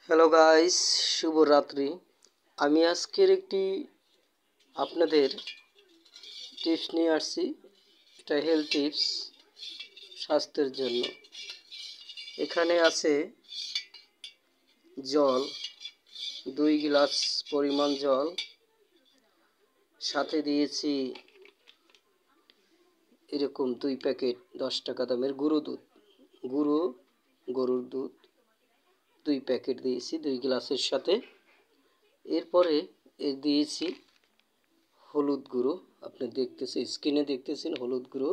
Hello guys, শুভরাত্রি। আমি আজকের একটি আপনাদের টিপস নিয়ে আসছি। এটা হেলথ টিপস স্বাস্থ্যের জন্য। এখানে আছে জল, 2 গ্লাস পরিমাণ জল, সাথে দিয়েছি এরকম 2 প্যাকেট 10 টাকা দামের গরুর দুধ 2 প্যাকেট দিয়েছি 2 গ্লাসের সাথে। এরপরে দিয়েছি হলুদ গুঁড়ো, আপনি দেখতেছেন স্ক্রিনে দেখতেছেন হলুদ গুঁড়ো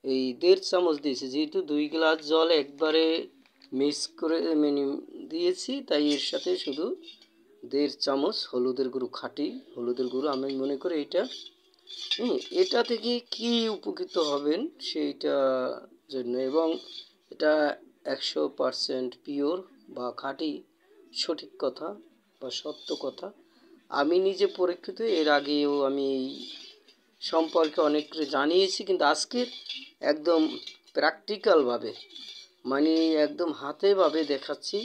এই 1.5 চামচ দিয়েছি। যেহেতু 2 গ্লাস জল একবারে মিক্স করে দিয়েছি, তাই এর সাথে শুধু 1.5 চামচ হলুদের গুঁড়ো, খাঁটি হলুদের গুঁড়ো। আমি মনে করি এটা থেকে কি উপকৃত হবেন সেইটা জন্য, এবং এটা 100% পিওর বা খাঁটি, সঠিক কথা বা সত্য কথা। আমি নিজে পরীক্ষিত, এর আগেও আমি এই সম্পর্কে অনেক জানিয়েছি, কিন্তু আজকে একদম প্র্যাকটিক্যালভাবে একদম হাতেভাবে দেখাচ্ছি।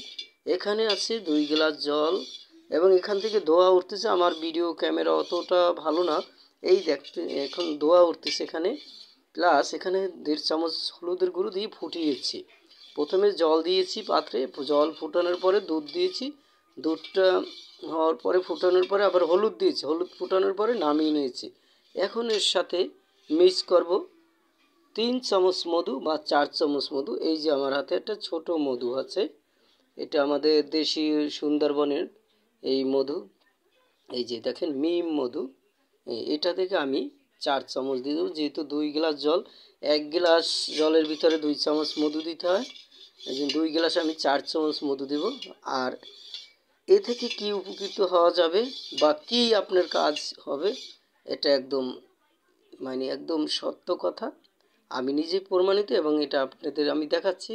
এখানে আছে 2 গ্লাস জল এবং এখান থেকে ধোঁয়া উঠতেছে। আমার ভিডিও ক্যামেরা অতটা ভালো না, এই দেখতে এখন ধোঁয়া উঠতেছে এখানে। প্লাস এখানে 1.5 চামচ হলুদের গুঁড়ো দিয়ে ফুটিয়েছি। প্রথমে জল দিয়েছি পাত্রে, জল ফুটানোর পরে দুধ দিয়েছি, দুধটা হওয়ার পরে ফুটানোর পরে আবার হলুদ দিয়েছি, হলুদ ফুটানোর পরে নামিয়ে নিয়েছি। এখন এর সাথে মিক্স করব 3 চামচ মধু বা 4 চামচ মধু। এই যে আমার হাতে একটা ছোট মধু আছে, এটা আমাদের দেশি সুন্দরবনের এই মধু, এই যে দেখেন মিম মধু। এটা থেকে আমি 4 চামচ দিয়ে দেবো। যেহেতু 2 গ্লাস জল, 1 গ্লাস জলের ভিতরে 2 চামচ মধু দিতে হয়, এই জন্য 2 গ্লাসে আমি 4 চামচ মধু দেব। আর এ থেকে কি উপকৃত হওয়া যাবে বা কি আপনার কাজ হবে, এটা একদম সত্য কথা। আমি নিজে প্রমাণিত এবং এটা আপনাদের আমি দেখাচ্ছি।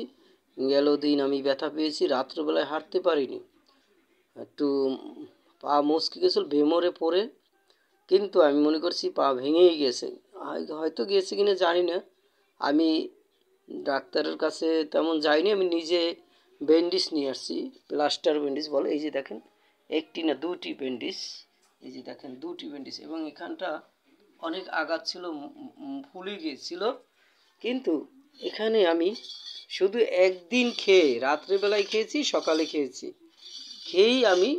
গেল দিন আমি ব্যথা পেয়েছি, রাত্রবেলায় হাঁটতে পারিনি, একটু পা মচকে গেছিল বেমরে পড়ে, কিন্তু আমি মনে করছি পা ভেঙেই গেছে, হয়তো গেছে কিনা জানি না। আমি ডাক্তারের কাছে তেমন যাইনি, আমি নিজে ব্যান্ডেজ নিয়ে আসছি, প্লাস্টার ব্যান্ডেজ বলে। এই যে দেখেন, একটি না 2টি ব্যান্ডেজ, এই যে দেখেন 2টি ব্যান্ডেজ, এবং এখানটা অনেক আঘাত ছিল, ফুলে গিয়েছিল। কিন্তু এখানে আমি শুধু একদিন খেয়ে, রাত্রেবেলায় খেয়েছি, সকালে খেয়েছি, খেয়েই আমি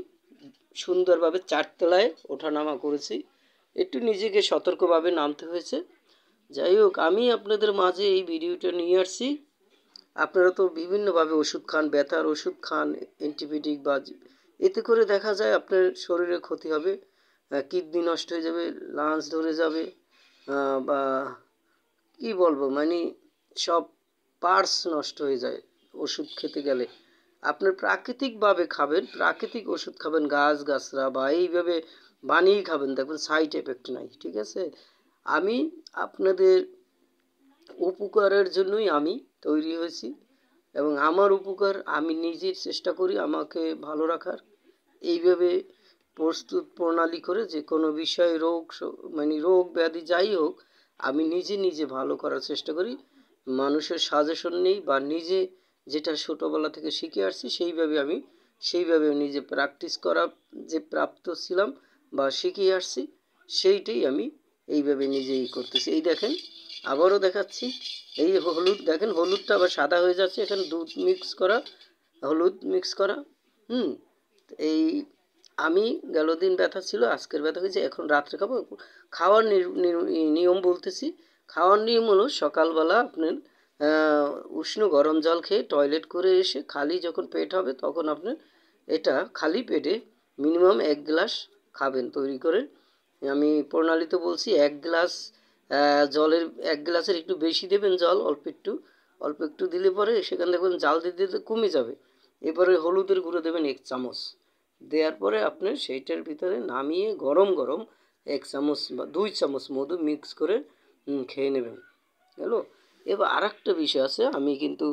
সুন্দরভাবে 4 তলায় ওঠানামা করেছি। একটু নিজেকে সতর্কভাবে নামতে হয়েছে। যাই হোক, আমি আপনাদের মাঝে এই ভিডিওটা নিয়ে আসছি। আপনারা তো বিভিন্নভাবে ওষুধ খান, ব্যথার ওষুধ খান, অ্যান্টিবায়োটিক, বা এতে করে দেখা যায় আপনার শরীরে ক্ষতি হবে, কিডনি নষ্ট হয়ে যাবে, লাংস ধরে যাবে, বা কি বলবো, সব পার্টস নষ্ট হয়ে যায় ওষুধ খেতে গেলে। আপনার প্রাকৃতিকভাবে খাবেন, প্রাকৃতিক ওষুধ খাবেন, গাছগাছরা বা এইভাবে বানিয়ে খাবেন, দেখবেন সাইড এফেক্ট নাই, ঠিক আছে? আমি আপনাদের উপকারের জন্যই আমি তৈরি হয়েছি, এবং আমার উপকার আমি নিজের চেষ্টা করি আমাকে ভালো রাখার। এইভাবে প্রস্তুত প্রণালী করে যে কোনো বিষয়, রোগ ব্যাধি যাই হোক, আমি নিজে ভালো করার চেষ্টা করি। মানুষের সাজেশন নেই, বা নিজে যেটা ছোটোবেলা থেকে শিখে আসছি সেইভাবে নিজে প্র্যাকটিস করা যে প্রাপ্ত ছিলাম বা শিখে আসছি, সেইটাই আমি এইভাবে নিজেই করতেছি। এই দেখেন, আবারও দেখাচ্ছি, এই হলুদ দেখেন, হলুদটা আবার সাদা হয়ে যাচ্ছে, এখানে দুধ মিক্স করা, হলুদ মিক্স করা। এই আমি গেল দিন ব্যথা ছিল, আজকের ব্যথা হয়েছে, এখন রাত্রে খাবো। খাওয়ার নিয়ম বলতেছি। খাওয়ার নিয়ম হলো, সকালবেলা আপনার উষ্ণ গরম জল খেয়ে টয়লেট করে এসে খালি যখন পেট হবে, তখন আপনি এটা খালি পেটে মিনিমাম 1 গ্লাস খাবেন তৈরি করে। আমি প্রণালীতে বলছি, 1 গ্লাস জলের 1 গ্লাসের একটু বেশি দেবেন জল, অল্প একটু দিলে পরে সেখানে দেখবেন জাল দিতে দিতে কমে যাবে। এরপরে হলুদের গুঁড়ো দেবেন 1 চামচ, দেওয়ার পরে আপনি সেইটার ভিতরে নামিয়ে গরম গরম 1 চামচ বা 2 চামচ মধু মিক্স করে খেয়ে নেবেন। হ্যালো, এবার আরেকটা বিষয় আছে, আমি কিন্তু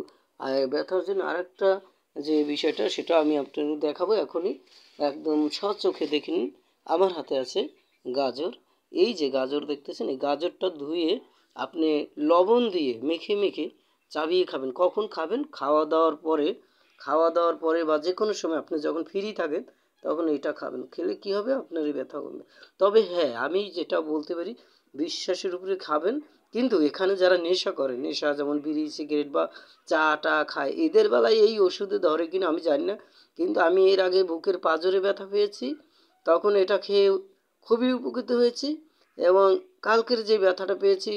ব্যথার জন্য আরেকটা যে বিষয়টা, সেটা আমি আপনাদের দেখাবো এখনই, একদম স্বচোখে দেখে নিন। আমার হাতে আছে গাজর। এই যে গাজর দেখতেছেন, এই গাজরটা ধুয়ে আপনি লবণ দিয়ে মেখে চাবিয়ে খাবেন। কখন খাবেন? খাওয়া দাওয়ার পরে খাওয়া দাওয়ার পরে বা যে কোনো সময় আপনি যখন ফ্রি থাকেন তখন এটা খাবেন, খেলে কী হবে আপনার এই ব্যথা কমবে। তবে হ্যাঁ, আমি যেটা বলতে পারি বিশ্বাসের উপরে খাবেন, কিন্তু এখানে যারা নেশা করে, নেশা যেমন বিড়ি সিগারেট বা চা টা খায়, এদের বেলায় এই ওষুধে ধরে কিনা আমি জানি না, কিন্তু আমি এর আগে বুকের পাঁজরে ব্যথা পেয়েছি, তখন এটা খেয়ে খুবই উপকৃত হয়েছি। এবং কালকের যে ব্যথাটা পেয়েছি,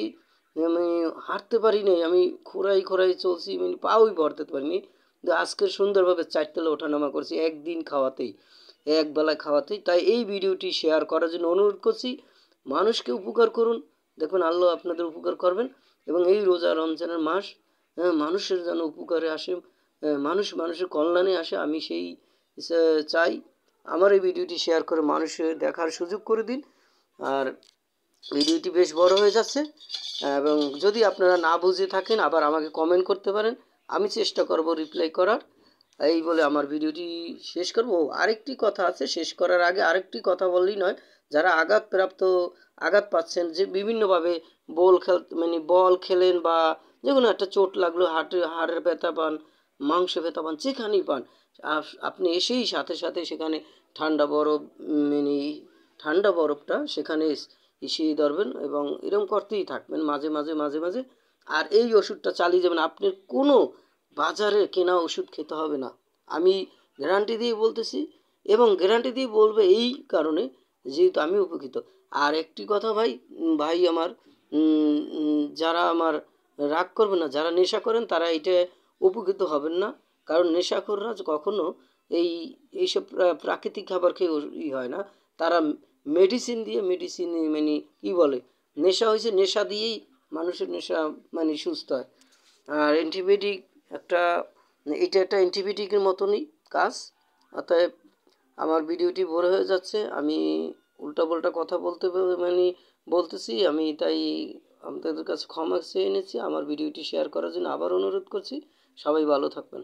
আমি হাঁটতে পারিনি, আমি খোঁড়াই খোঁড়াই চলছি, মানে পাওই ভরতে পারিনি, কিন্তু আজকে সুন্দরভাবে 4 তলা ওঠানামা করছি একদিন খাওয়াতেই, একবেলায় খাওয়াতেই। তাই এই ভিডিওটি শেয়ার করার জন্য অনুরোধ করছি, মানুষকে উপকার করুন, দেখুন আল্লাহ আপনাদের উপকার করবেন। এবং এই রোজা রমজানের মাস, মানুষের যেন উপকারে আসে, মানুষের কল্যাণে আসে, আমি সেই চাই। আমার এই ভিডিওটি শেয়ার করে মানুষের দেখার সুযোগ করে দিন। আর ভিডিওটি বেশ বড় হয়ে যাচ্ছে, এবং যদি আপনারা না বুঝে থাকেন আবার আমাকে কমেন্ট করতে পারেন, আমি চেষ্টা করব রিপ্লাই করার। এই বলে আমার ভিডিওটি শেষ করব। আরেকটি কথা আছে, শেষ করার আগে আরেকটি কথা বললেই নয়, যারা আঘাত পাচ্ছেন, যে বিভিন্নভাবে বল খেলেন বা যে কোনো একটা চোট লাগলো, হাড়ের ব্যথা পান, মাংস ব্যথা পান, যেখানেই পান, আপনি এসেই সাথে সাথে সেখানে ঠান্ডা বরফ, মানে ঠান্ডা বরফটা সেখানে ইসিয়ে ধরবেন এবং এরকম করতেই থাকবেন মাঝে মাঝে মাঝে মাঝে। আর এই ওষুধটা চালিয়ে যাবেন, আপনার কোনো বাজারে কেনা ওষুধ খেতে হবে না, আমি গ্যারান্টি দিয়ে বলতেছি। এবং গ্যারান্টি দিয়ে বলবে এই কারণে, যেহেতু আমি উপকৃত। আর একটি কথা ভাই, ভাই আমার, যারা আমার রাগ করবে না, যারা নেশা করেন তারা এটা উপকৃত হবেন না, কারণ নেশাখোররা কখনো এইসব প্রাকৃতিক খাবার খেয়ে হয় না, তারা মেডিসিন মানে কী বলে, নেশা হয়েছে, নেশা দিয়েই মানুষের নেশা মানে সুস্থ হয়। আর অ্যান্টিবায়োটিক এটা একটা অ্যান্টিবায়োটিকের মতনই কাজ। অতএব আমার ভিডিওটি বড় হয়ে যাচ্ছে, আমি উল্টাপাল্টা কথা মানে বলতেছি, আমি তাই আপনাদের কাছে ক্ষমা চেয়ে নিচ্ছি। আমার ভিডিওটি শেয়ার করার জন্য আবার অনুরোধ করছি। সবাই ভালো থাকবেন।